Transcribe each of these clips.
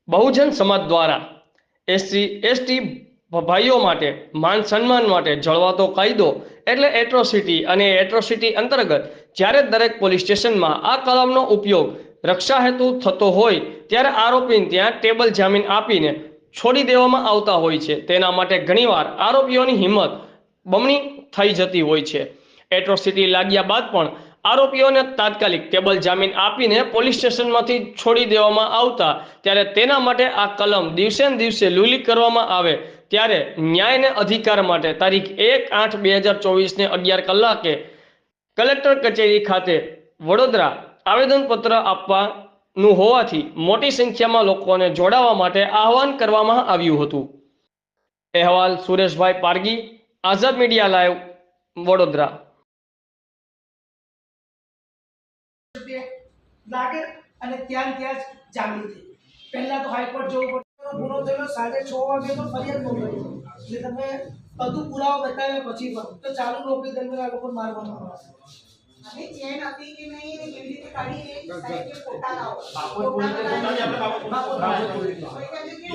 બહુજન સમાજ દ્વારા એસટી ભાઈઓ માટે માન સન્માન માટે જળવાતો કાયદો એટલે એટ્રોસિટી અને એટ્રોસિટી અંતર્ગત જ્યારે દરેક પોલીસ સ્ટેશનમાં આ કલમનો ઉપયોગ રક્ષા હેતુ થતો હોય ત્યારે આરોપીને ત્યાં ટેબલ જામીન આપીને છોડી દેવામાં આવતા હોય છે। તેના માટે ઘણીવાર આરોપીઓની હિંમત બમણી થઈ જતી હોય છે। એટ્રોસિટી લાગ્યા બાદ પણ આરોપીઓને તાત્કાલિક ટેબલ જામીન આપીને પોલીસ સ્ટેશનમાંથી છોડી દેવામાં આવતા ત્યારે તેના માટે આ કલમ દિવસે ને દિવસે લૂલી કરવામાં આવે ત્યારે ન્યાય અને અધિકાર માટે તારીખ 1/8/2024 11 કલાકે કલેક્ટર કચેરી ખાતે વડોદરા આવેદનપત્ર આપવાનું હોવાથી મોટી સંખ્યામાં લોકોને જોડાવા માટે આહવાન કરવામાં આવ્યું હતું। અહેવાલ સુરેશભાઈ પારગી, આઝાદ મીડિયા લાઈવ, વડોદરા। લાગે અને ત્યાં જ જામીન થઈ। પહેલા તો હાઈકોર્ટ જવું પડે, ગુનો થયો 6:30 વાગે તો ફરિયાદ નોંધાવી એટલે તમે બધું પુરાવો બતાવ્યા પછી પણ તો ચાલુ નોકરી દરમિયાન આ લોકો મારવામાં આવશે। અને ચેન હતી કે નહીં એ કેવી રીતે કાઢી એ સાહેબ કે ફોટા લાવો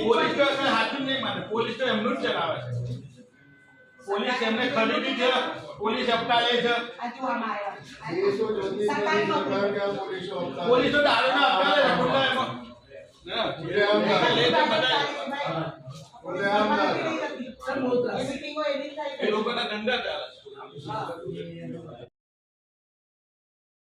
પોલીસ તો એમને હાથું નહીં માને, પોલીસ તો એમનું જ ચલાવે છે। પોલીસ એમને ખરીદી છે, પોલીસ અપટાળે છે। આજુ આમાં આવ્યા પોલીસ તો દારૂના અપટાળે છે ખુલ્લા એમાં એ લોકોના ધંધા ચાલે છે।